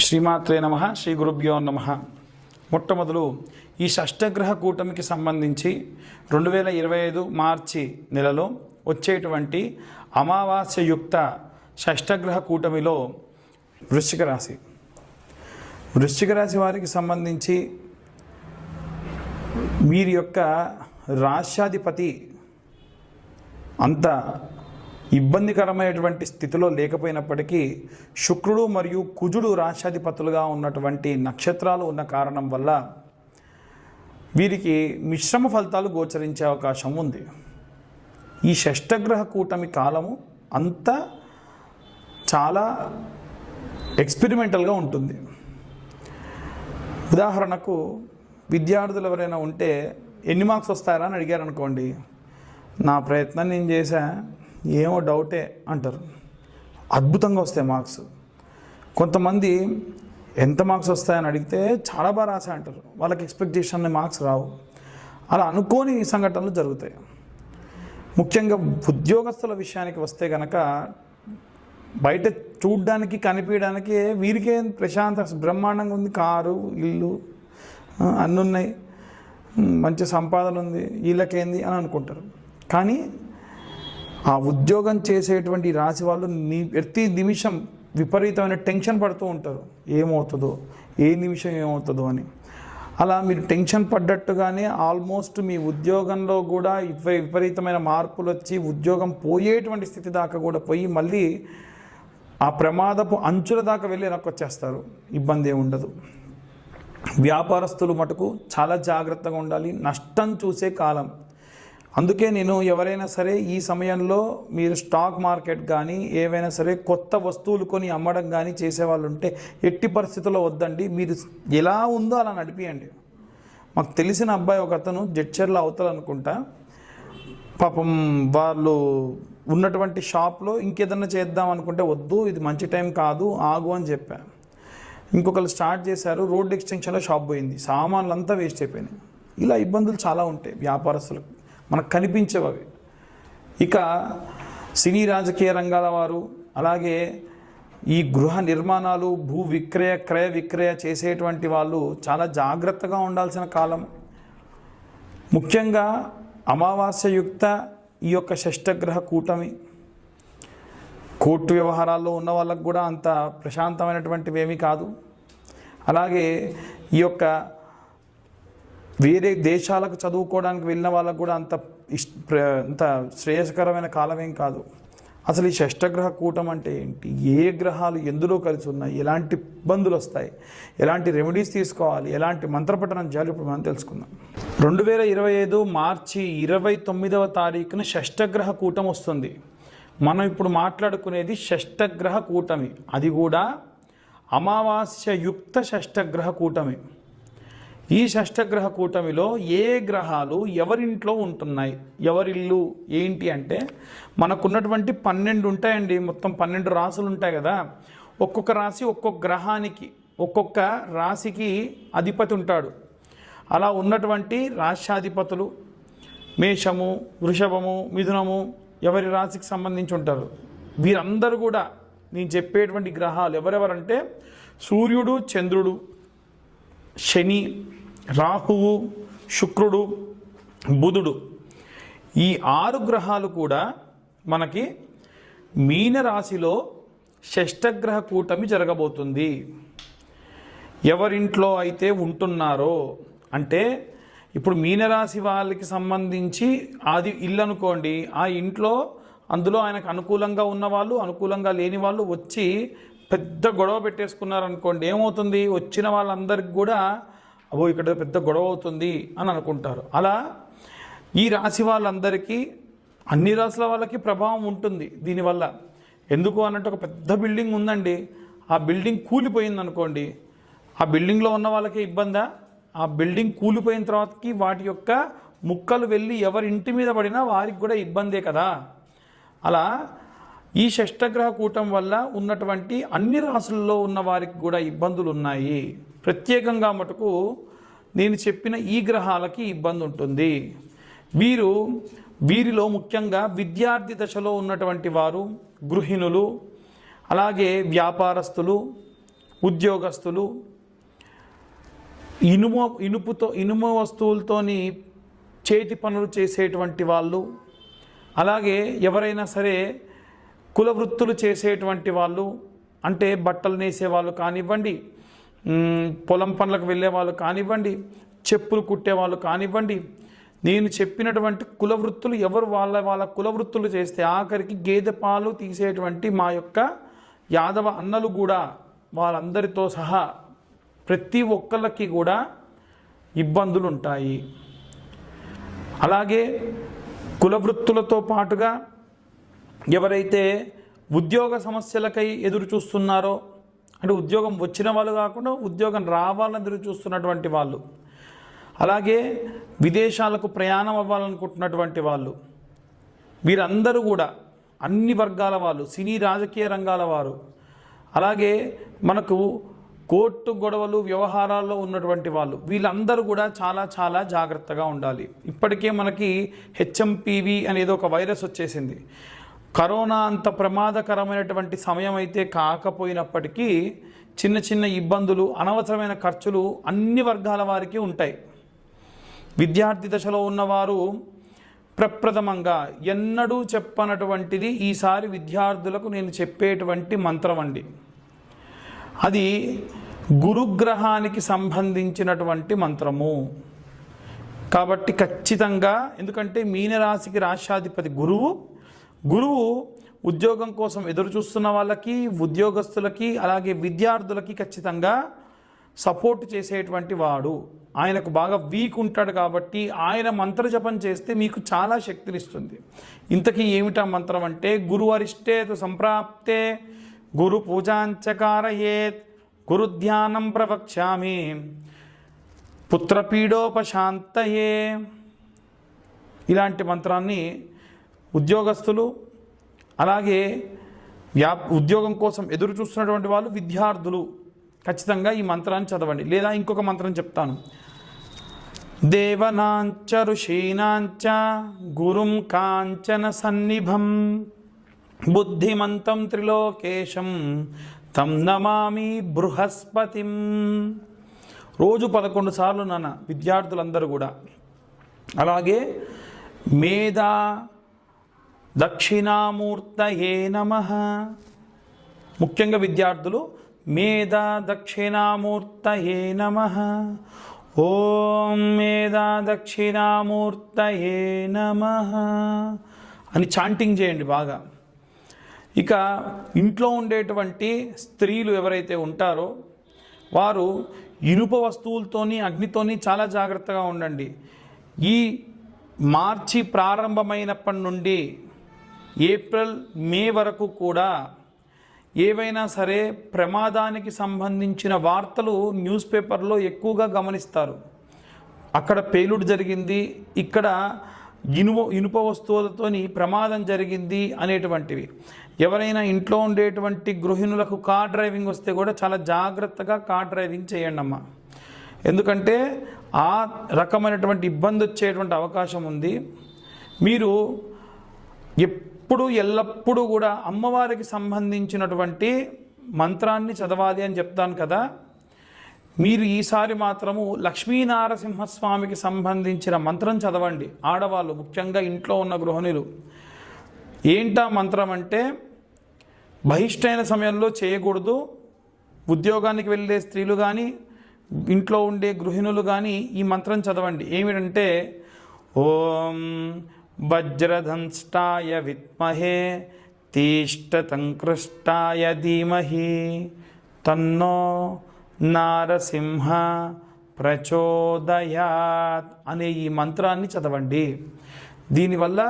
శ్రీమాత్రే నమః. శ్రీ గురుభ్యో నమః. మొట్టమొదలు ఈ షష్టగ్రహ కూటమికి సంబంధించి 2025 మార్చి నెలలో వచ్చేటువంటి అమావాస్యయుక్త షష్టగ్రహ కూటమిలో వృశ్చిక రాశి వారికి సంబంధించి వీరి యొక్క రాశ్యాధిపతి అంత ఇబ్బందికరమైనటువంటి స్థితిలో లేకపోయినప్పటికీ శుక్రుడు మరియు కుజుడు రాశ్యాధిపతులుగా ఉన్నటువంటి నక్షత్రాలు ఉన్న కారణం వల్ల వీరికి మిశ్రమ ఫలితాలు గోచరించే అవకాశం ఉంది. ఈ షష్టగ్రహ కూటమి కాలము అంతా చాలా ఎక్స్పెరిమెంటల్గా ఉంటుంది. ఉదాహరణకు విద్యార్థులు ఎవరైనా ఉంటే ఎన్ని మార్క్స్ వస్తారా అని అడిగారు అనుకోండి, నా ప్రయత్నం నేను చేశా, ఏమో డౌటే అంటారు. అద్భుతంగా వస్తాయి మార్క్స్. కొంతమంది ఎంత మార్క్స్ వస్తాయని అడిగితే చాలా బాగా రాసా అంటారు. వాళ్ళకి ఎక్స్పెక్ట్ చేసిన మార్క్స్ రావు. అలా అనుకోని సంఘటనలు జరుగుతాయి. ముఖ్యంగా ఉద్యోగస్తుల విషయానికి వస్తే కనుక బయట చూడ్డానికి కనిపించడానికి వీరికే ప్రశాంత బ్రహ్మాండంగా ఉంది, కారు ఇల్లు అన్నీ ఉన్నాయి, మంచి సంపాదన ఉంది, వీళ్ళకేంది అని అనుకుంటారు. కానీ ఆ ఉద్యోగం చేసేటువంటి రాశి వాళ్ళు ప్రతి నిమిషం విపరీతమైన టెన్షన్ పడుతూ ఉంటారు. ఏమవుతుందో, ఏ నిమిషం ఏమవుతుందో అని. అలా మీరు టెన్షన్ పడ్డట్టుగానే ఆల్మోస్ట్ మీ ఉద్యోగంలో కూడా విపరీతమైన మార్పులు వచ్చి ఉద్యోగం పోయేటువంటి స్థితి దాకా కూడా పోయి మళ్ళీ ఆ ప్రమాదపు అంచుల దాకా వెళ్ళి వెనక్కి వచ్చేస్తారు. ఇబ్బంది ఏమి ఉండదు. వ్యాపారస్తులు మటుకు చాలా జాగ్రత్తగా ఉండాలి. నష్టం చూసే కాలం. అందుకే నేను ఎవరైనా సరే ఈ సమయంలో మీరు స్టాక్ మార్కెట్ కానీ ఏవైనా సరే కొత్త వస్తువులు కొని అమ్మడం కానీ చేసేవాళ్ళు ఉంటే ఎట్టి పరిస్థితుల్లో వద్దండి. మీరు ఎలా ఉందో అలా నడిపియండి. మాకు తెలిసిన అబ్బాయి ఒక అతను జడ్చర్ల అవతల అనుకుంటా, పాపం వాళ్ళు ఉన్నటువంటి షాప్లో ఇంకేదన్నా చేద్దాం అనుకుంటే వద్దు, ఇది మంచి టైం కాదు, ఆగు అని చెప్పా. ఇంకొకరు స్టార్ట్ చేశారు, రోడ్ ఎక్స్టెన్షన్లో షాప్ పోయింది, సామాన్లు అంతా వేస్ట్ అయిపోయినాయి. ఇలా ఇబ్బందులు చాలా ఉంటాయి వ్యాపారస్తులకు, మనకు కనిపించేవి. ఇక సినీ రాజకీయ రంగాల వారు, అలాగే ఈ గృహ నిర్మాణాలు, భూ విక్రయ క్రయ విక్రయ చేసేటువంటి వాళ్ళు చాలా జాగ్రత్తగా ఉండాల్సిన కాలం. ముఖ్యంగా అమావాస్యయుక్త ఈ యొక్క షష్టగ్రహ కూటమి కోర్టు వ్యవహారాల్లో ఉన్న వాళ్ళకు కూడా అంత ప్రశాంతమైనటువంటివి ఏమీ కాదు. అలాగే ఈ యొక్క వేరే దేశాలకు చదువుకోవడానికి వెళ్ళిన వాళ్ళకు కూడా అంత శ్రేయస్కరమైన కాలం ఏం కాదు. అసలు ఈ షష్టగ్రహ కూటం అంటే ఏంటి, ఏ గ్రహాలు ఎందులో కలిసి ఉన్నాయి, ఎలాంటి ఇబ్బందులు వస్తాయి, ఎలాంటి రెమెడీస్ తీసుకోవాలి, ఎలాంటి మంత్రపఠనం చేయాలి, ఇప్పుడు మనం తెలుసుకుందాం. 2025 మార్చి 29వ తారీఖున షష్టగ్రహ కూటం వస్తుంది. మనం ఇప్పుడు మాట్లాడుకునేది షష్టగ్రహ కూటమి, అది కూడా అమావాస్యయుక్త షష్టగ్రహ కూటమి. ఈ షష్టగ్రహ కూటమిలో ఏ గ్రహాలు ఎవరింట్లో ఉంటున్నాయి, ఎవరిల్లు ఏంటి అంటే మనకున్నటువంటి 12 ఉంటాయండి. మొత్తం 12 రాసులు ఉంటాయి కదా. ఒక్కొక్క రాశి ఒక్కొక్క గ్రహానికి, ఒక్కొక్క రాశికి అధిపతి ఉంటాడు. అలా ఉన్నటువంటి రాశ్యాధిపతులు మేషము, వృషభము, మిథునము ఎవరి రాశికి సంబంధించి ఉంటారు. వీరందరూ కూడా నేను చెప్పేటువంటి గ్రహాలు ఎవరెవరంటే సూర్యుడు, చంద్రుడు, శని, రాహువు, శుక్రుడు, బుధుడు, ఈ 6 గ్రహాలు కూడా మనకి మీనరాశిలో షష్టగ్రహ కూటమి జరగబోతుంది. ఎవరింట్లో అయితే ఉంటున్నారో, అంటే ఇప్పుడు మీనరాశి వాళ్ళకి సంబంధించి అది ఇల్లు అనుకోండి, ఆ ఇంట్లో అందులో ఆయనకు అనుకూలంగా ఉన్నవాళ్ళు, అనుకూలంగా లేని వాళ్ళు వచ్చి పెద్ద గొడవ పెట్టేసుకున్నారనుకోండి, ఏమవుతుంది, వచ్చిన వాళ్ళందరికీ కూడా అబ్బో ఇక్కడ పెద్ద గొడవ అవుతుంది అని అనుకుంటారు. అలా ఈ రాశి వాళ్ళందరికీ, అన్ని రాశుల వాళ్ళకి ప్రభావం ఉంటుంది దీనివల్ల. ఎందుకు అన్నట్టు ఒక పెద్ద బిల్డింగ్ ఉందండి, ఆ బిల్డింగ్ కూలిపోయింది అనుకోండి, ఆ బిల్డింగ్లో ఉన్న వాళ్ళకి ఇబ్బందా? ఆ బిల్డింగ్ కూలిపోయిన తర్వాతకి వాటి యొక్క ముక్కలు వెళ్ళి ఎవరి ఇంటి మీద పడినా వారికి కూడా ఇబ్బందే కదా. అలా ఈ షష్టగ్రహ కూటం వల్ల ఉన్నటువంటి అన్ని రాశుల్లో ఉన్న వారికి కూడా ఇబ్బందులు ఉన్నాయి. ప్రత్యేకంగా మటుకు నేను చెప్పిన ఈ గ్రహాలకి ఇబ్బంది ఉంటుంది. వీరిలో ముఖ్యంగా విద్యార్థి దశలో ఉన్నటువంటి వారు, గృహిణులు, అలాగే వ్యాపారస్తులు, ఉద్యోగస్తులు, ఇనుము వస్తువులతోని చేతి పనులు చేసేటువంటి వాళ్ళు, అలాగే ఎవరైనా సరే కుల వృత్తులు చేసేటువంటి వాళ్ళు, అంటే బట్టలు నేసే వాళ్ళు కానివ్వండి, పొలం పనులకు వెళ్ళే వాళ్ళు కానివ్వండి, చెప్పులు కుట్టే వాళ్ళు కానివ్వండి, నేను చెప్పినటువంటి కుల వృత్తులు ఎవరు వాళ్ళ కుల వృత్తులు చేస్తే ఆఖరికి గేదె పాలు తీసేటువంటి మా యొక్క యాదవ అన్నలు కూడా వాళ్ళందరితో సహా ప్రతి ఒక్కళ్ళకి కూడా ఇబ్బందులు ఉంటాయి. అలాగే కుల వృత్తులతో పాటుగా ఎవరైతే ఉద్యోగ సమస్యలకై ఎదురు చూస్తున్నారో, అంటే ఉద్యోగం వచ్చిన వాళ్ళు కాకుండా ఉద్యోగం రావాలని ఎదురు చూస్తున్నటువంటి వాళ్ళు, అలాగే విదేశాలకు ప్రయాణం అవ్వాలనుకుంటున్నటువంటి వాళ్ళు, వీరందరూ కూడా అన్ని వర్గాల వాళ్ళు, సినీ రాజకీయ రంగాల వారు, అలాగే మనకు కోర్టు గొడవలు వ్యవహారాల్లో ఉన్నటువంటి వాళ్ళు, వీళ్ళందరూ కూడా చాలా చాలా జాగ్రత్తగా ఉండాలి. ఇప్పటికే మనకి హెచ్ఎంపివి అనేది ఒక వైరస్ వచ్చేసింది. కరోనా అంత ప్రమాదకరమైనటువంటి సమయం అయితే కాకపోయినప్పటికీ చిన్న చిన్న ఇబ్బందులు, అనవసరమైన ఖర్చులు అన్ని వర్గాల వారికి ఉంటాయి. విద్యార్థి దశలో ఉన్నవారు ప్రప్రథమంగా ఎన్నడూ చెప్పనటువంటిది ఈసారి విద్యార్థులకు నేను చెప్పేటువంటి మంత్రం అండి. అది గురుగ్రహానికి సంబంధించినటువంటి మంత్రము కాబట్టి ఖచ్చితంగా, ఎందుకంటే మీనరాశికి రాశ్యాధిపతి గురువు ఉద్యోగం కోసం ఎదురు చూస్తున్న వాళ్ళకి, ఉద్యోగస్తులకి, అలాగే విద్యార్థులకి ఖచ్చితంగా సపోర్ట్ చేసేటువంటి వాడు. ఆయనకు బాగా వీక్ ఉంటాడు కాబట్టి ఆయన మంత్ర జపం చేస్తే మీకు చాలా శక్తినిస్తుంది. ఇంతకీ ఏమిటా మంత్రం అంటే, గురువరిష్టేతు సంప్రాప్తే గురు పూజాంచకారయేత్ గురుధ్యానం ప్రవక్ష్యామి పుత్రపీడోపశాంతయే. ఇలాంటి మంత్రాన్ని ఉద్యోగస్తులు, అలాగే ఉద్యోగం కోసం ఎదురు చూస్తున్నటువంటి వాళ్ళు, విద్యార్థులు ఖచ్చితంగా ఈ మంత్రాన్ని చదవండి. లేదా ఇంకొక మంత్రం చెప్తాను. దేవనాంచ ఋషీనాంచ గురుం కాంచన సన్నిభం బుద్ధిమంతం త్రిలోకేశం తం నమామి బృహస్పతిం. రోజు 11 సార్లు నాన్న విద్యార్థులందరూ కూడా. అలాగే మేధా దక్షిణామూర్తయే నమః. ముఖ్యంగా విద్యార్థులు మేధా దక్షిణామూర్తయే నమః, ఓం మేధా దక్షిణామూర్తయే నమః అని చాంటింగ్ చేయండి బాగా. ఇక ఇంట్లో ఉండేటువంటి స్త్రీలు ఎవరైతే ఉంటారో వారు ఇనుప వస్తువులతోని, అగ్నితోని చాలా జాగ్రత్తగా ఉండండి. ఈ మార్చి ప్రారంభమైనప్పటి నుండి ఏప్రిల్, మే వరకు కూడా ఏవైనా సరే ప్రమాదానికి సంబంధించిన వార్తలు న్యూస్ పేపర్లో ఎక్కువగా గమనిస్తారు. అక్కడ పేలుడు జరిగింది, ఇక్కడ ఇనుప వస్తువులతోని ప్రమాదం జరిగింది అనేటువంటివి. ఎవరైనా ఇంట్లో ఉండేటువంటి గృహిణులకు కార్ డ్రైవింగ్ వస్తే కూడా చాలా జాగ్రత్తగా కార్ డ్రైవింగ్ చేయండి అమ్మా. ఎందుకంటే ఆ రకమైనటువంటి ఇబ్బంది వచ్చేటువంటి అవకాశం ఉంది. మీరు ఎల్లప్పుడూ కూడా అమ్మవారికి సంబంధించినటువంటి మంత్రాన్ని చదవాలి అని చెప్తాను కదా. మీరు ఈసారి మాత్రము లక్ష్మీనారసింహస్వామికి సంబంధించిన మంత్రం చదవండి. ఆడవాళ్ళు, ముఖ్యంగా ఇంట్లో ఉన్న గృహిణులు. ఏంటా మంత్రం అంటే, బహిష్టైన సమయంలో చేయకూడదు. ఉద్యోగానికి వెళ్ళే స్త్రీలు కానీ, ఇంట్లో ఉండే గృహిణులు కానీ ఈ మంత్రం చదవండి. ఏమిటంటే, ఓం వజ్రధంష్టాయ విద్మహే తీష్టతంకృష్టాయ ధీమహి తన్నో నారసింహ ప్రచోదయాత్ అనే ఈ మంత్రాన్ని చదవండి. దీనివల్ల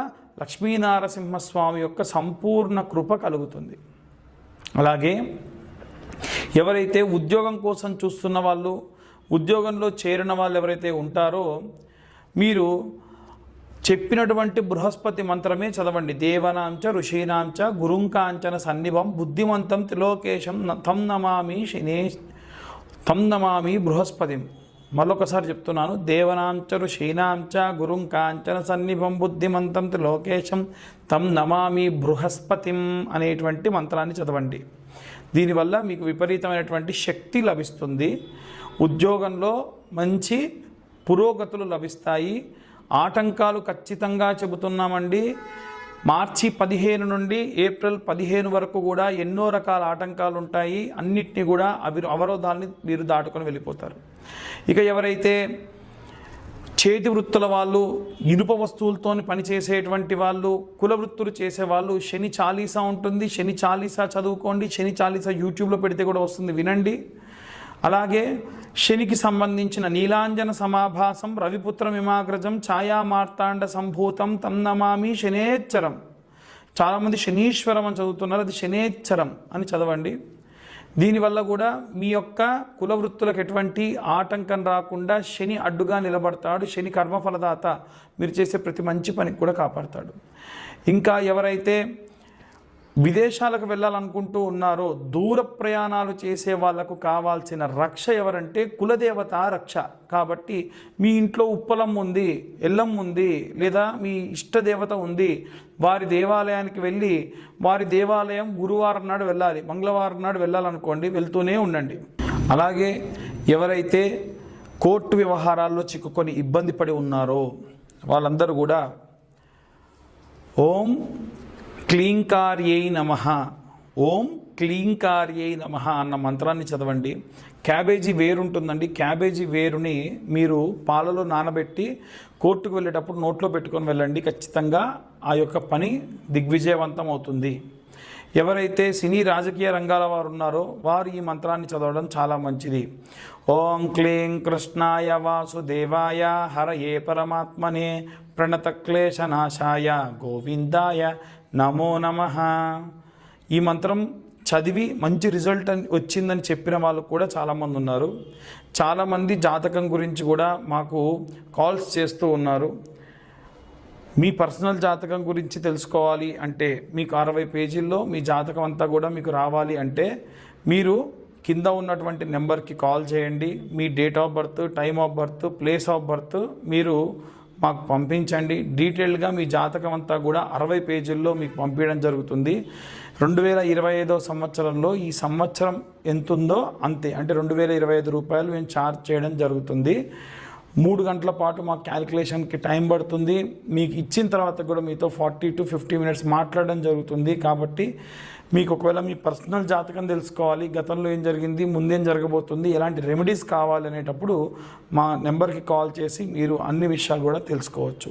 లక్ష్మీనారసింహస్వామి యొక్క సంపూర్ణ కృప కలుగుతుంది. అలాగే ఎవరైతే ఉద్యోగం కోసం చూస్తున్న వాళ్ళు, ఉద్యోగంలో చేరిన వాళ్ళు ఎవరైతే ఉంటారో మీరు చెప్పినటువంటి బృహస్పతి మంత్రమే చదవండి. దేవనాంచ ఋషీనాంచ గురుంకాంచన సన్నిభం బుద్ధిమంతం త్రిలోకేశం తం నమామి బృహస్పతిం. మరొకసారి చెప్తున్నాను. దేవనాంచ ఋషీనాంచ గురుంకాంచన సన్నిభం బుద్ధిమంతం త్రిలోకేశం తం నమామి బృహస్పతిం అనేటువంటి మంత్రాన్ని చదవండి. దీనివల్ల మీకు విపరీతమైనటువంటి శక్తి లభిస్తుంది. ఉద్యోగంలో మంచి పురోగతులు లభిస్తాయి. ఆటంకాలు ఖచ్చితంగా చెబుతున్నామండి. మార్చి 15 నుండి ఏప్రిల్ 15 వరకు కూడా ఎన్నో రకాల ఆటంకాలు ఉంటాయి. అన్నిటినీ కూడా అవరోధాలని మీరు దాటుకొని వెళ్ళిపోతారు. ఇక ఎవరైతే చేతి వృత్తుల వాళ్ళు, ఇనుప వస్తువులతో పనిచేసేటువంటి వాళ్ళు, కుల వృత్తులు చేసేవాళ్ళు, శని చాలీసా ఉంటుంది. శని చాలీసా చదువుకోండి. శని చాలీసా యూట్యూబ్లో పెడితే కూడా వస్తుంది, వినండి. అలాగే శనికి సంబంధించిన నీలాంజన సమాభాసం రవిపుత్రమిమాగ్రజం ఛాయా మార్తాండ సంభూతం తం నమామి శనేచ్చరం. చాలామంది శనీశ్వరం అని చదువుతున్నారు, అది శనేచ్చరం అని చదవండి. దీనివల్ల కూడా మీ యొక్క కుల వృత్తులకు ఎటువంటి ఆటంకం రాకుండా శని అడ్డుగా నిలబడతాడు. శని కర్మఫలదాత, మీరు చేసే ప్రతి మంచి పనికి కూడా కాపాడతాడు. ఇంకా ఎవరైతే విదేశాలకు వెళ్ళాలనుకుంటూ ఉన్నారో, దూర ప్రయాణాలు చేసే వాళ్లకు కావాల్సిన రక్ష ఎవరంటే కులదేవత రక్ష. కాబట్టి మీ ఇంట్లో ఉప్పలమ్మ ఉంది, ఎల్లమ్మ ఉంది, లేదా మీ ఇష్టదేవత ఉంది, వారి దేవాలయానికి వెళ్ళి, వారి దేవాలయం గురువారం నాడు వెళ్ళాలి, మంగళవారం నాడు వెళ్ళాలనుకోండి, వెళ్తూనే ఉండండి. అలాగే ఎవరైతే కోర్టు వ్యవహారాల్లో చిక్కుకొని ఇబ్బంది పడి ఉన్నారో వాళ్ళందరూ కూడా ఓం క్లీంకార్యై నమః, ఓం క్లీంకార్యై నమః అన్న మంత్రాన్ని చదవండి. క్యాబేజీ వేరు ఉంటుందండి. క్యాబేజీ వేరుని మీరు పాలలో నానబెట్టి కోర్టుకు వెళ్ళేటప్పుడు నోట్లో పెట్టుకొని వెళ్ళండి. ఖచ్చితంగా ఆ యొక్క పని దిగ్విజయవంతం అవుతుంది. ఎవరైతే సినీ రాజకీయ రంగాల వారు ఉన్నారో వారు ఈ మంత్రాన్ని చదవడం చాలా మంచిది. ఓం క్లీం కృష్ణాయ వాసుదేవాయ హరయే పరమాత్మనే ప్రణతక్లేశనాశాయ గోవిందాయ నమో నమః. ఈ మంత్రం చదివి మంచి రిజల్ట్ వచ్చిందని చెప్పిన వాళ్ళు కూడా చాలామంది ఉన్నారు. చాలామంది జాతకం గురించి కూడా మాకు కాల్స్ చేస్తూ ఉన్నారు. మీ పర్సనల్ జాతకం గురించి తెలుసుకోవాలి అంటే, మీకు 60 పేజీల్లో మీ జాతకం అంతా కూడా మీకు రావాలి అంటే మీరు కింద ఉన్నటువంటి నెంబర్కి కాల్ చేయండి. మీ date of birth, time of birth, place of birth మీరు మాకు పంపించండి. డీటెయిల్గా మీ జాతకం అంతా కూడా 60 పేజీల్లో మీకు పంపించడం జరుగుతుంది. 2025 సంవత్సరంలో ఈ సంవత్సరం ఎంత ఉందో అంతే, అంటే 2025 రూపాయలు మేము ఛార్జ్ చేయడం జరుగుతుంది. 3 గంటల పాటు మాకు క్యాలిక్యులేషన్కి టైం పడుతుంది. మీకు ఇచ్చిన తర్వాత కూడా మీతో 40 to 50 మినిట్స్ మాట్లాడడం జరుగుతుంది. కాబట్టి మీకు ఒకవేళ మీ పర్సనల్ జాతకం తెలుసుకోవాలి, గతంలో ఏం జరిగింది, ముందేం జరగబోతుంది, ఎలాంటి రెమెడీస్ కావాలి అనేటప్పుడు మా నెంబర్కి కాల్ చేసి మీరు అన్ని విషయాలు కూడా తెలుసుకోవచ్చు.